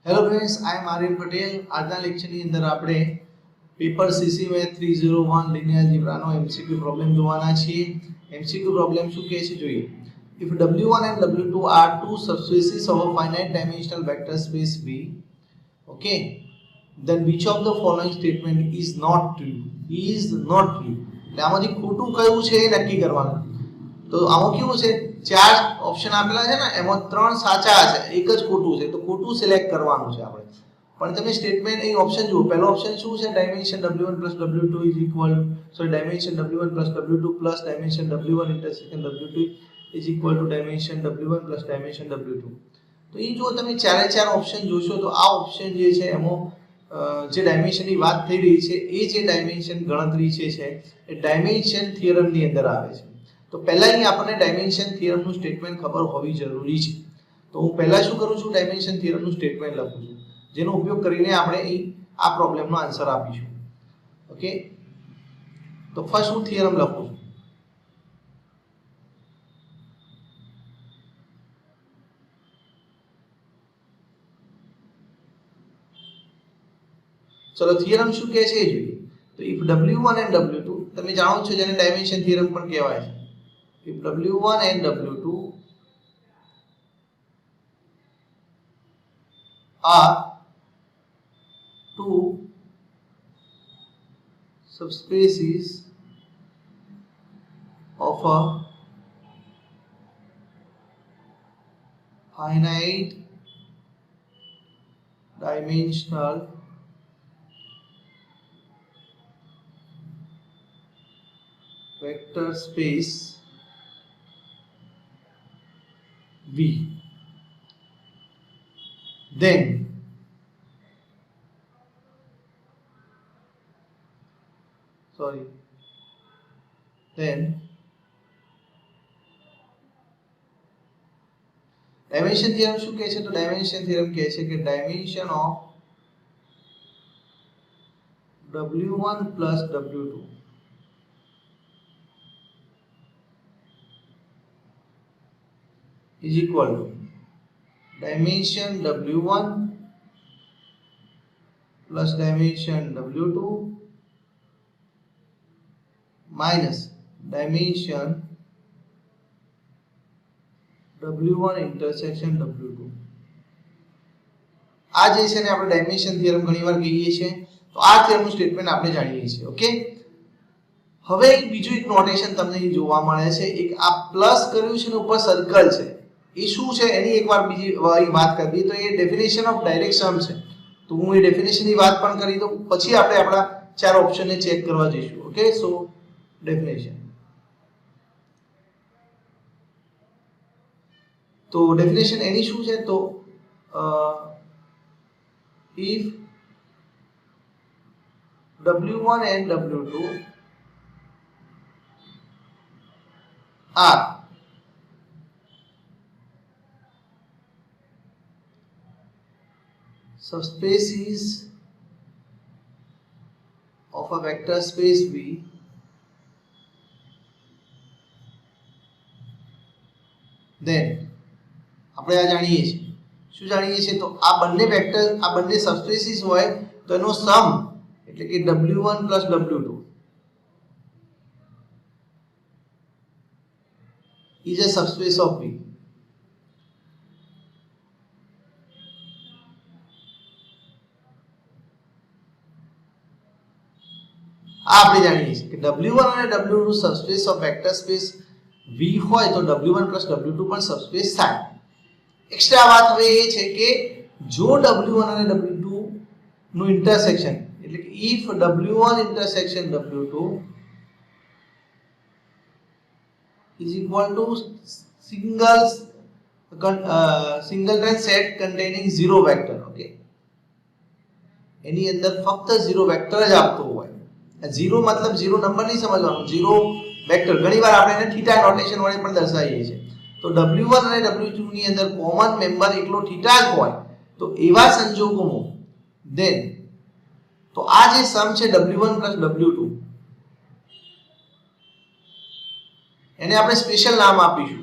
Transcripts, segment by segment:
Hello friends, I am Aryan Patel. આજના લેક્ચરની અંદર આપણે પેપર સીસી મેથ 301 લિનિયર એલ્જિબ્રાનો એમસીક્યુ પ્રોબ્લેમ જોવાના છીએ. એમસીક્યુ પ્રોબ્લેમ શું કહે છે જોઈએ. If W1 and W2 are two subspaces of a finite dimensional vector space V, okay, then which of the following statement is not true? Is not true. એટલે આમાંથી ખોટું કયું છે એ નક્કી કરવાનું. તો આમાં કેવું છે, ચાર ઓપ્શન આપેલા છે ને, એમાં ત્રણ સાચા છે, એક જ ખોટું છે. તો ખોટું સિલેક્ટ કરવાનું છે આપણે. પણ તમે સ્ટેટમેન્ટ અહીં ઓપ્શન જુઓ. પહેલો ઓપ્શન શું છે, dimension W1 W2 is equal dimension W1 W2 plus dimension W1 intersection W2 is equal to dimension W1 plus dimension W2. તો એ જો તમે ચારે ચાર ઓપ્શન જોશો તો આ ઓપ્શન જે છે એમાં જે ડાયમેન્શનની વાત થઈ રહી છે એ જે ડાયમેન્શન ગણતરી છે એ ડાયમેન્શન થિયરમની અંદર આવે છે. તો પહેલા અહીં આપણને ડાયમેન્શન થિયરમનું સ્ટેટમેન્ટ ખબર હોવી જરૂરી છે. તો હું પહેલા શું કરું છું, ડાયમેન્શન થિયરમનું સ્ટેટમેન્ટ લખું છું, જેનો ઉપયોગ કરીને આપણે અહીં આ પ્રોબ્લેમનો આન્સર આપીશું. ઓકે, તો ફર્સ્ટ હું થિયરમ લખું છું. ચલો થિયરમ શું કહે છે એ જોઈએ. તો if W1 and W2, તમે જાણો છો જેને ડાયમેન્શન થિયરમ પણ કહેવાય છે. if W1 and W2 are two subspaces of a finite dimensional vector space V, then dimension theorem શું કહે છે? તો ડાયમેન્શન થિયરમ કહે છે કે dimension of W1 plus W2 is equal to dimension W1 plus dimension W2 minus dimension W1 intersection W2. આ જે છે ને આપણે ડાયમેન્શન થિયરમ ઘણીવાર કહીએ છીએ. તો આ થિયરમનું સ્ટેટમેન્ટ આપણે જાણીએ છીએ. ઓકે, હવે બીજું એક નોટેશન તમને જોવા મળે છે. એક આ પ્લસ કર્યું છે ને ઉપર સર્કલ છે, એ શું છે એની એકવાર બીજી વાત કરવી. તો એ ડેફિનેશન ઓફ ડાયરેક્શન છે. તો હું એ ડેફિનેશનની વાત પણ કરી દઉં, પછી આપણે આપણા ચાર ઓપ્શનને ચેક કરવા જઈશું. ઓકે, સો ડેફિનેશન. તો ડેફિનેશન એની શું છે, તો if W1 and W2 are subspaces of a vector space V, then આપણે આ જાણીએ છીએ. શું જાણીએ છીએ? તો આ બંને વેક્ટર, આ બંને સબસ્પેસીસ હોય તો એનો સમ એટલે કે W1 plus W2 is a subspace of V. આ આપણે જાણીએ છીએ કે W1 અને W2 subspace of vector space V હોય તો W1 plus W2 પણ સબસ્પેસ થાય. એક્સ્ટ્રા વાત હવે એ છે કે જો W1 અને W2 નું ઇન્ટરસેક્શન એટલે કે if W1 intersection W2 is equal to singleton set containing zero vector. Okay, એની અંદર ફક્ત ઝીરો વેક્ટર જ આપતો હોય. ઝીરો મતલબ ઝીરો નંબર નહીં સમજવાનું, ઝીરો વેક્ટર. ઘણીવાર આપણે એને થીટા નોટેશન વડે પણ દર્શાવીએ છીએ. તો W1 અને W2 ની અંદર કોમન મેમ્બર એકલો થીટા જ હોય તો એવા સંજોગોમાં then તો આ જે સમ છે W1 plus W2 એને આપણે સ્પેશિયલ નામ આપીશું.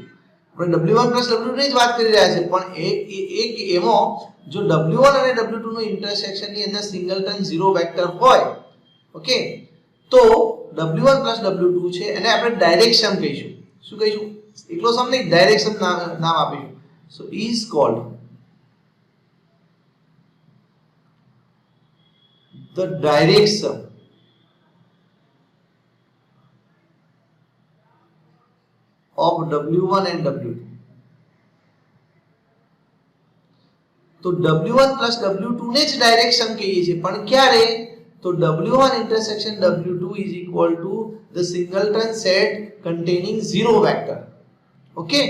આપણે W1 W2 ની જ વાત કરી રહ્યા છે, પણ એક એમાં જો W1 અને W2 નું ઇન્ટરસેક્શન ની અંદર સિંગલટન ઝીરો વેક્ટર હોય, ઓકે, તો W1 W2 છે એને આપણે ડાયરેક્શન કહીશું. શું કહીશું? એકલો સમ નહીં, ડાયરેક્શન નામ આપીશું. સો is called the direction of W1 and W2. તો W1 W2 ને જ ડાયરેક્શન કહીએ છીએ, પણ ક્યારે? તો W1 intersection W2 is equal to the singleton set containing zero vector. Okay,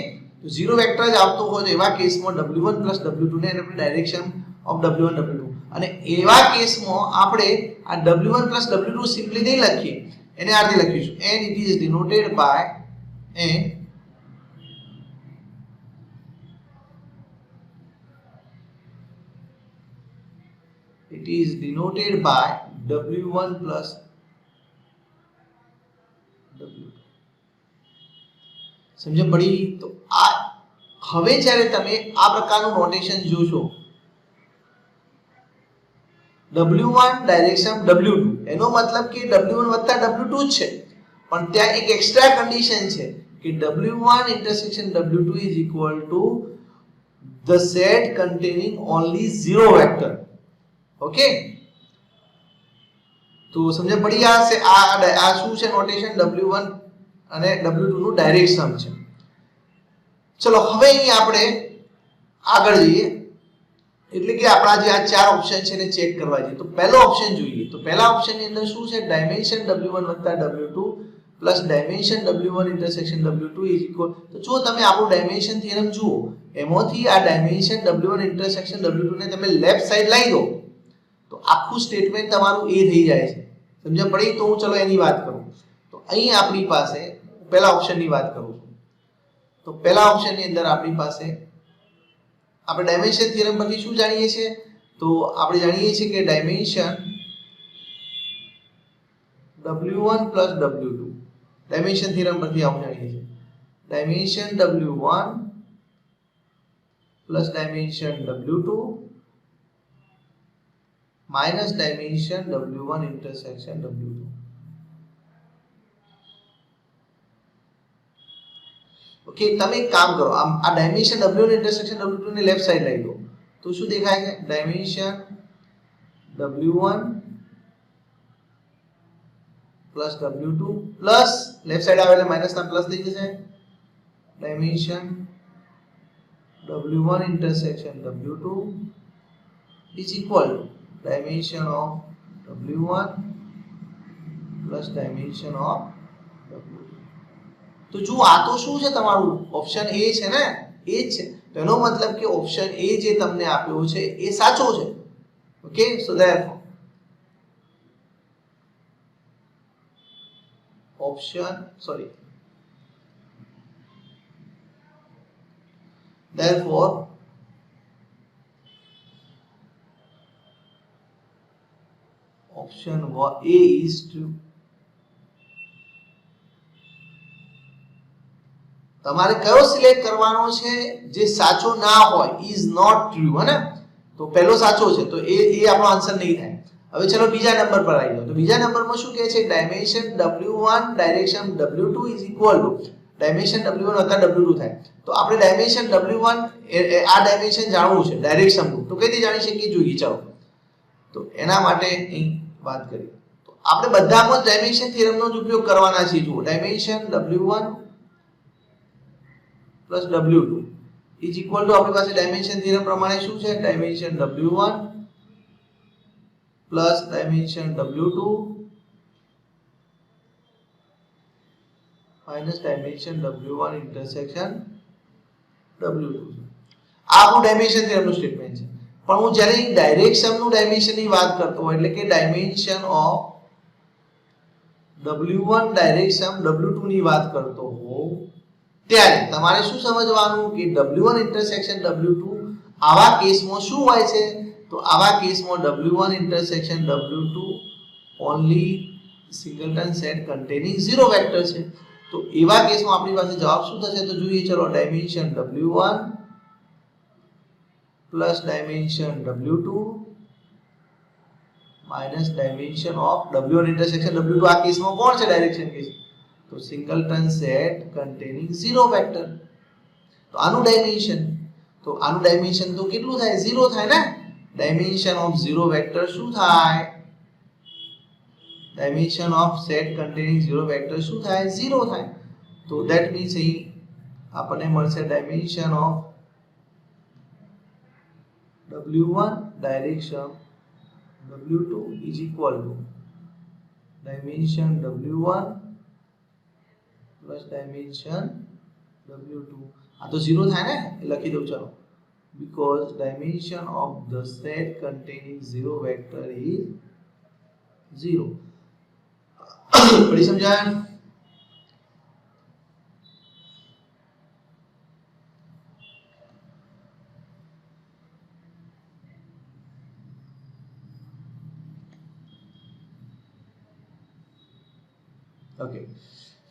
તો ઝીરો વેક્ટર જ આવતો હોય તો એવા કેસમાં W1 W2 ને આપણે ડાયરેક્શન ઓફ W1 W2, અને એવા કેસમાં આપણે આ W1 W2 સિમ્પલી નહીં લખીએ, એને આ રીતે લખીશું, and it is denoted by W1 plus W2. સમજ પડી? તો આ હવે જ્યારે તમે આ પ્રકારનું નોટેશન જોશો, W1 ડાયરેક્શન W2, એનો મતલબ કે W1 વત્તા W2 જ છે, પણ ત્યાં એક એક્સ્ટ્રા કન્ડિશન છે કે W1 intersection W2 is equal to the set containing only zero vector. Okay, તો સમજ પડી? આ શું છે નોટેશન? W1 અને W2 નું ડાયરેક્શન છે. ચલો હવે અહીં આપણે આગળ જઈએ, એટલે કે આપણા જે આ ચાર ઓપ્શન છે એને ચેક કરવા જઈએ. તો પહેલો ઓપ્શન જોઈએ. તો પહેલા ઓપ્શન ની અંદર શું છે? ડાયમેન્શન W1 વત્તા W2 plus dimension W1 intersection W2 is equal. તો જો તમે આપણું ડાયમેન્શન થિયરમ જુઓ, એમાંથી આ ડાયમેન્શન W1 ઇન્ટરસેક્શન W2 ને તમે લેફ્ટ સાઈડ લઈ દો તો આખું સ્ટેટમેન્ટ તમારું એ થઈ જાય છે. સમજ પડી? તો હું ચલો એની વાત કરું. તો અહીં આપણી પાસે પહેલા ઓપ્શનની વાત કરું છું. તો પહેલા ઓપ્શનની અંદર આપણી પાસે આપણે ડાયમેન્શન થિયરમ પરથી શું જાણીએ છીએ? તો આપણે જાણીએ છીએ કે dimension W1 W2, dimension theorem પરથી આપણે જાણીએ છીએ dimension W1 plus dimension W2 minus dimension W1 intersection W2. Okay, તમે એક કામ કરો, આ ડાયમેન્શન W1 ઇન્ટરસેક્શન W2 ને લેફ્ટ સાઈડ લઈ લો તો શું દેખાય છે? Dimension W1 plus W2 plus left side આવે એટલે માઈનસ ના પ્લસ થઈ જશે, dimension W1 intersection W2 is equal to dimension of W1 plus dimension of W2. તો જો આ તો શું છે? તમારું ઓપ્શન એ છે ને, એ જ છે. તો એનો મતલબ કે ઓપ્શન એ જે તમને આપ્યો છે એ સાચો છે. Okay, so therefore option A is true. તમારે કયો સિલેક્ટ કરવાનો છે? જે સાચો ના હોય, is not true, હે ને? તો પહેલો સાચો છે તો એ આપણો આન્સર નહીં થાય. હવે ચલો બીજા નંબર પર આવી જાઓ. તો બીજા નંબરમાં શું કહે છે? Dimension W1 direction W2 is equal to dimension W1 વત્તા W2 થાય. તો આપણે ડાયમેન્શન W1 આ ડાયમેન્શન જાણવું છે ડાયરેક્શનનું, તો કઈ રીતે જાણી શકીએ? જોઈએ ચાલો. તો એના માટે અહીં વાત કરીએ તો આપણે બધામાં ડાયમેન્શન થિયરમનો જ ઉપયોગ કરવાના છે. જુઓ, dimension W1 plus W2 is equal to આપણી પાસે ડાયમેન્શન થિયરમ પ્રમાણે શું છે? Dimension W1 plus dimension W2 minus dimension W1 intersection W2. આ આપણું ડાયમેન્શન થિયરમનું સ્ટેટમેન્ટ છે. પણ હું જ્યારે ડાયરેક્શનનું ડાયમેન્શનની વાત કરતો હોય, એટલે કે dimension of W1 direction W2 ની વાત કરતો હોઉં, ત્યારે તમારે શું સમજવાનું કે W1 ઇન્ટરસેક્શન W2 આવા કેસમાં શું હોય છે? તો આવા કેસમાં W1 intersection W2 only singleton set containing zero vector છે. તો તો એવા કેસમાં આપણી પાસે જવાબ શું થશે તો જોઈએ ચલો dimension W1 plus dimension W2 minus dimension of W1 intersection W2 આ કેસમાં કોણ છે ડાયરેક્શન કેસ તો સિંગલટન સેટ કન્ટેનિંગ 0 વેક્ટર તો આનું ડાયમેન્શન તો કેટલું થાય 0 થાય ને dimension of 0 vector શું થાય dimension of set containing 0 vector શું થાય 0 થાય તો that means અહીં આપણને મળશે dimension of W1 direction W2 is equal to dimension W1 plus dimension W2 આ તો 0 થાય ને લખી દઉં ચાલો because dimension of the set containing 0 vector is 0 पढ़ी समझाया ओके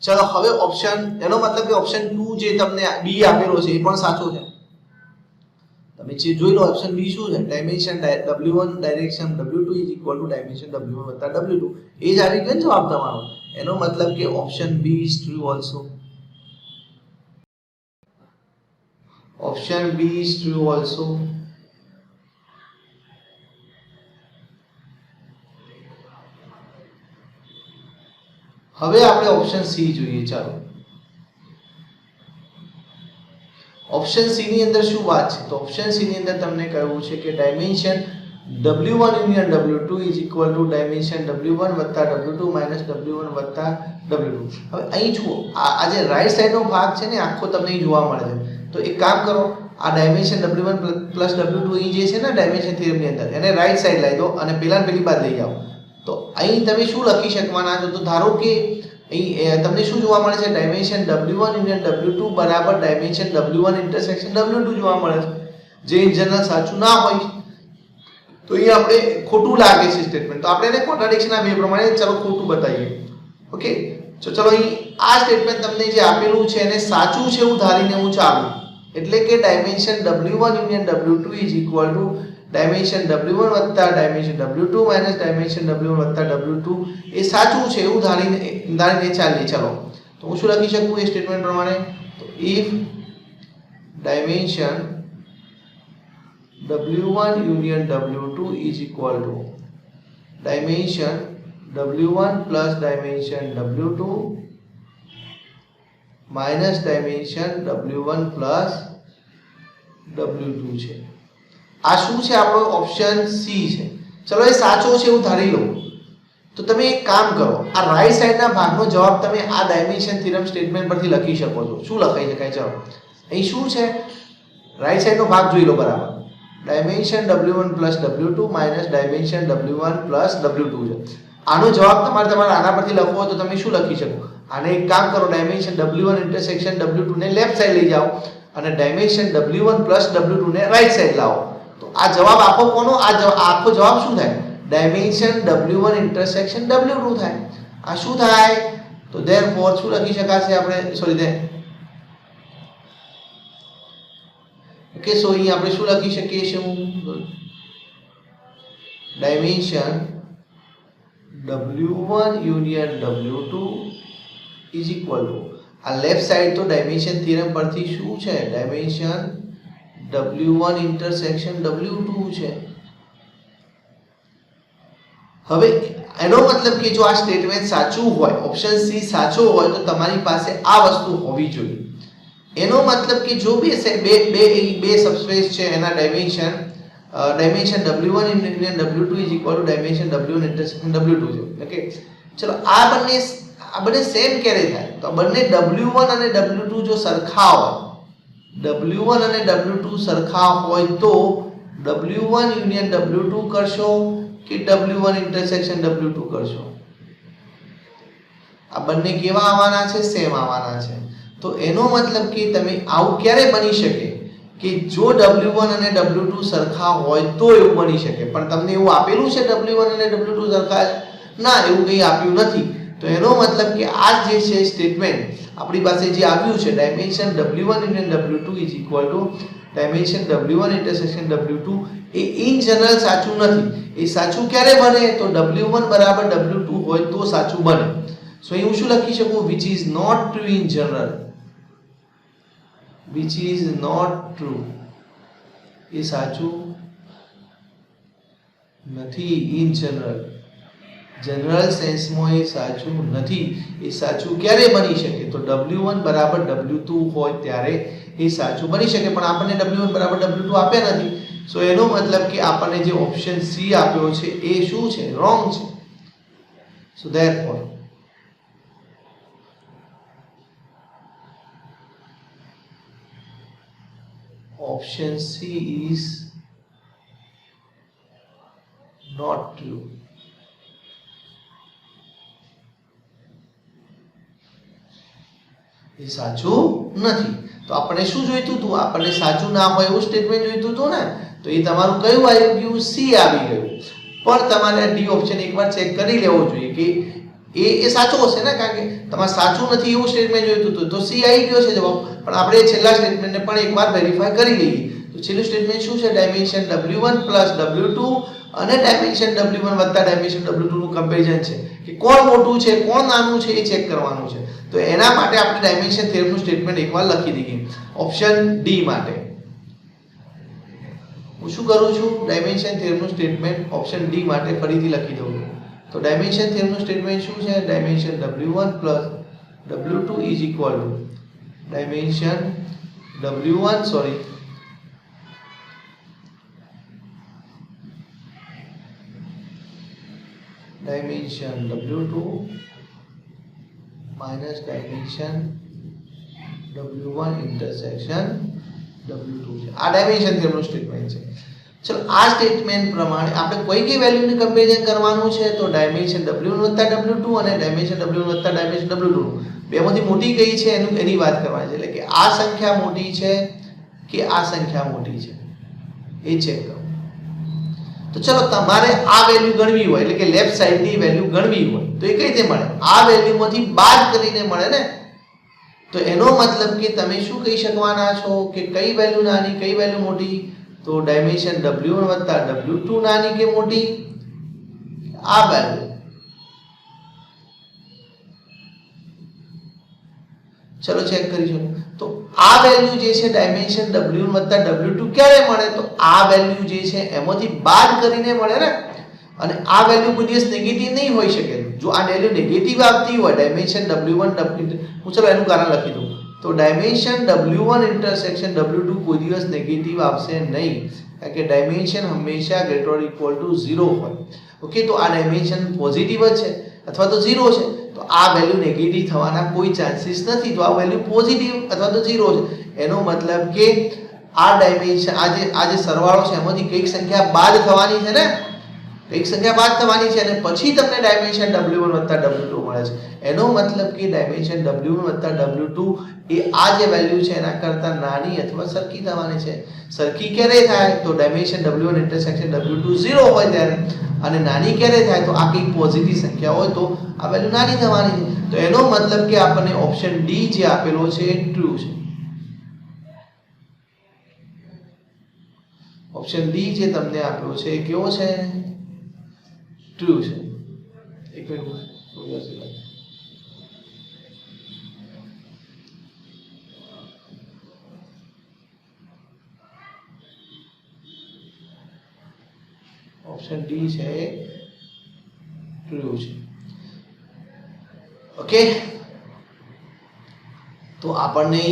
चलो હવે ઓપ્શન એનો મતલબ કે ઓપ્શન 2 જે તમને બી આપેલો છે એ પણ સાચો છે તમે જે જોઈ લો ઓપ્શન બી શું છે dimension W1 direction W2 is equal to dimension W1 વત્તા W2 એ જ આવી ગયો જવાબ તમારો એનો મતલબ કે option B is true also option B is true also હવે આપણે ઓપ્શન સી જોઈએ ચાલો ઓપ્શન સી ની અંદર શું વાત છે તો ઓપ્શન સી ની અંદર તમને કહ્યું છે કે dimension W1 union W2 is equal to dimension W1 વત્તા W2 માઈનસ W1 વત્તા W2 હવે અહીં જુઓ આ જે રાઈટ સાઈડનો ભાગ છે ને આખો તમને અહીં જોવા મળે છે તો એક કામ કરો આ ડાયમેન્શન W1 પ્લસ W2 અહીં જે છે ને ડાયમેન્શન થિયરમની અંદર એને રાઈટ સાઈડ લઈ દો અને પેલા ને પેલી બાદ લઈ જાઓ તો અહીં તમે શું લખી શકવાના છો તો ધારો કે અહીં તમને શું જોવા મળે છે ડાયમેન્શન W1 યુનિયન W2 બરાબર ડાયમેન્શન W1 ઇન્ટરસેક્શન W2 જોવા મળે છે જે ઇન જનરલ સાચું ના હોય તો અહીં આપણે ખોટું લાગે છે સ્ટેટમેન્ટ તો આપણે એને કોન્ટ્રાડિક્શન આ બે પ્રમાણે ચલો ખોટું બતાવીએ ઓકે તો ચલો અહીં આ સ્ટેટમેન્ટ તમને જે આપેલું છે એને સાચું છે એવું ધારીને હું ચાલું એટલે કે dimension W1 union W2 is equal to dimension W1 વત્તા dimension W2 minus dimension W1 વત્તા W2 એ સાચું છે એવું ધારીને ચાલીએ ચલો તો હું શું લખી શકું એ સ્ટેટમેન્ટ પ્રમાણે તો if dimension W1 union W2 is equal to dimension W1 plus dimension W2 minus dimension W1 plus W2 છે આ શું છે આપણો ઓપ્શન સી છે ચલો એ સાચો છે એવું ધારી લો તો તમે એક કામ કરો આ રાઈટ સાઈડના ભાગનો જવાબ તમે આ ડાયમેન્શન થિયરમ સ્ટેટમેન્ટ પરથી લખી શકો છો શું લખાઈ શકાય ચલો અહીં શું છે રાઈટ સાઈડનો ભાગ જોઈ લો બરાબર dimension W1 plus W2 minus dimension W1 plus W2 છે આનો જવાબ તમારે આના પરથી લખવો હોય તો તમે શું લખી શકો આને એક કામ કરો ડાયમેન્શન W1 ઇન્ટરસેક્શન W2 ને લેફ્ટ સાઈડ લઈ જાઓ અને ડાયમેન્શન W1 plus W2 ને રાઈટ સાઈડ લાવો તો આ જવાબ આખો કોનો આખો જવાબ શું થાય ડાયમેન્શન W1 ઇન્ટરસેક્શન W2 થાય આ શું થાય તો ધેરફોર શું લખી શકાશે આપણે સોરી ઓકે સો અહીં આપણે શું લખી શકીએ છીએ dimension W1 union W2 is equal to આ લેફ્ટ સાઈડ તો ડાયમેન્શન થિયરમ પરથી શું છે ડાયમેન્શન W1 ઇન્ટરસેક્શન W2 છે હવે એનો મતલબ કે જો આ સ્ટેટમેન્ટ સાચું હોય ઓપ્શન સી સાચો હોય તો તમારી પાસે આ વસ્તુ હોવી જોઈએ એનો મતલબ કે જો બે સબસ્પેસ છે એના dimension W1 union W2 is equal to dimension W1 intersection W2 છે ઓકે ચલો આ બંને સેમ ક્યારે થાય તો બંને W1 અને W2 જો સરખા હોય W1 અને W2 સરખા હોય તો W1 યુનિયન W2 કરશો કે W1 ઇન્ટરસેક્શન W2 કરશો આ બંને કેવા આવવાના છે સેમ આવવાના છે તો એનો મતલબ કે તમે આવું ક્યારે બની શકે કે જો W1 અને W2 સરખા હોય તો એવું બની શકે પણ તમને એવું આપેલું છે W1 અને W2 સરખા ના એવું કંઈ આપ્યું નથી તો એનો મતલબ કે આ જે છે સ્ટેટમેન્ટ આપણી પાસે જે આવ્યું છે dimension w1 into w2 is equal to dimension w1 intersection w2 A in general સાચું નથી. એ સાચું ક્યારે બને તો w1 બરાબર w2 હોય તો સાચું બને. સો અહીં હું શું લખી શકું which is not true in general, which is not true એ સાચું નથી ઇન જનરલ, જનરલ સેન્સમાં એ સાચું નથી. એ સાચું ક્યારે બની શકે તો w1 બરાબર w2 હોય ત્યારે એ સાચું બની શકે. પણ આપણને w1 બરાબર w2 આપ્યા નથી. સો એનો મતલબ કે આપણને જે ઓપ્શન સી આપ્યો છે એ શું છે રોંગ છે. So therefore option C is not true. એ સાચું નથી. તો આપણે શું જોઈતું હતું? આપણને સાચું ના હોય એવું સ્ટેટમેન્ટ જોઈતું હતું ને. તો એ તમારું કયું આવી ગયું? સી આવી ગયું. પણ તમારે ડી ઓપ્શન એકવાર ચેક કરી લેવો જોઈએ કે એ સાચું હશે ને, કારણ કે તમારે સાચું નથી એવું સ્ટેટમેન્ટ જોઈતું હતું. તો સી આવી ગયો છે જવાબ. પણ આપણે છેલ્લા સ્ટેટમેન્ટને પણ એકવાર વેરીફાઈ કરી લઈએ. તો છેલ્લું સ્ટેટમેન્ટ શું છે? ડાયમેન્શન w1 w2 અને ડાયમેન્શન w1 વત્તા ડાયમેન્શન w2 નું કમ્પેરિઝન છે કે કોણ મોટું છે કોણ નાનું છે એ ચેક કરવાનું છે. તો એના માટે આપણે ડાયમેન્શન થિયરમનું સ્ટેટમેન્ટ એકવાર લખી દઈએ ઓપ્શન ડી માટે. હું શું કરું છું? ડાયમેન્શન થિયરમનું સ્ટેટમેન્ટ ઓપ્શન ડી માટે ફરીથી લખી દઉં. તો ડાયમેન્શન થિયરમનું સ્ટેટમેન્ટ શું છે? Dimension w1 w2 is equal to dimension w1 dimension w2 minus dimension w1 intersection w2 છે. આ ડાયમેન્શન થિયરમનું સ્ટેટમેન્ટ છે. ચલો આ સ્ટેટમેન્ટ પ્રમાણે આપણે કોઈ કઈ વેલ્યુની કમ્પેરિઝન કરવાનું છે તો ડાયમેન્શન w1 વત્તા w2 અને ડાયમેન્શન w1 વત્તા ડાયમેન્શન w2 બેમાંથી મોટી કઈ છે એની વાત કરવાની છે. એટલે કે આ સંખ્યા મોટી છે કે આ સંખ્યા મોટી છે એ ચેક કરો. તો ચલો તમારે આ વેલ્યુ ગણવી હોય એટલે કે લેફ્ટ સાઈડની વેલ્યુ ગણવી હોય તો એ કઈ રીતે મળે? આ વેલ્યુમાંથી બાદ કરીને મળે ને. તો એનો મતલબ કે તમે શું કહી શકવાના છો કે કઈ વેલ્યુ નાની કઈ વેલ્યુ મોટી? તો ડાયમેન્શન w1 વત્તા w2 નાની કે મોટી? આ વેલ્યુ. ચલો ચેક કરીશું. તો આ વેલ્યુ જે છે ડાયમેન્શન w1 વત્તા w2 ક્યારે મળે? તો આ વેલ્યુ જે છે એમાંથી બાદ કરીને મળે ને. અને આ વેલ્યુ કોઈ દિવસ નેગેટિવ નહીં હોઈ શકે. જો આ વેલ્યુ નેગેટિવ આવતી હોય ડાયમેન્શન w1 હું ચલો એનું કારણ લખી દઉં. તો ડાયમેન્શન w1 ઇન્ટરસેક્શન w2 કોઈ દિવસ નેગેટિવ આવશે નહીં, કારણ કે ડાયમેન્શન હંમેશા ગ્રેટર ઓર ઇક્વલ ટુ 0 હોય. ઓકે, તો આ ડાયમેન્શન પોઝિટિવ જ છે અથવા તો 0 છે. તો આ વેલ્યુ નેગેટિવ થવાના કોઈ ચાન્સીસ નથી. તો આ વેલ્યુ પોઝિટિવ અથવા તો 0 છે. એનો મતલબ કે આ ડાયમેન્શન આ જે સરવાળો છે એમાંથી કઈક સંખ્યા બાદ થવાની છે ને, કઈક સંખ્યા બાદ થવાની છે અને પછી તમને ડાયમેન્શન w1 વત્તા w2 મળે છે. એનો મતલબ કે ડાયમેન્શન w1 વત્તા w2 એ આ જે વેલ્યુ છે એના કરતા નાની અથવા સરખી થવાની છે. સરખી ક્યારે થાય? તો ડાયમેન્શન w1 ઇન્ટરસેક્શન w2 0 હોય ત્યારે. અને નાની ક્યારે થાય? તો આ કઈ પોઝિટિવ સંખ્યા હોય તો આ વેલ્યુ નાની થવાની છે. તો એનો મતલબ કે આપણને ઓપ્શન ડી જે આપેલો છે એ ટ્રુ છે. ઓપ્શન ડી જે તમને આપ્યો છે એ કેવો છે? ટ્રુ છે. એક મિનિટ ઓપ્શન ડી છે ટ્રુ છે. ઓકે, તો આપણને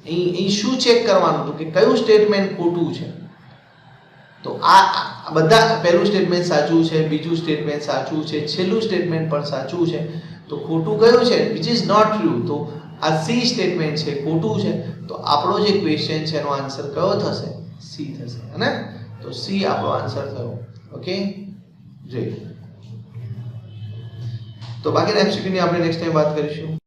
અહીં શું ચેક કરવાનું હતું કે કયું સ્ટેટમેન્ટ ખોટું છે? તો આ બધા પહેલું સ્ટેટમેન્ટ સાચું છે, બીજું સ્ટેટમેન્ટ સાચું છે, છેલ્લું સ્ટેટમેન્ટ પણ સાચું છે. તો ખોટું કયું છે? which is not true. તો આ સી સ્ટેટમેન્ટ છે ખોટું છે. તો આપણો જે ક્વેશ્ચન છે એનો આન્સર કયો થશે? સી થશે. અને તો સી આપણો આન્સર થયો. ઓકે, જય. તો બાકીના એમસીક્યુ ની આપણે નેક્સ્ટ ટાઈમ વાત કરીશું.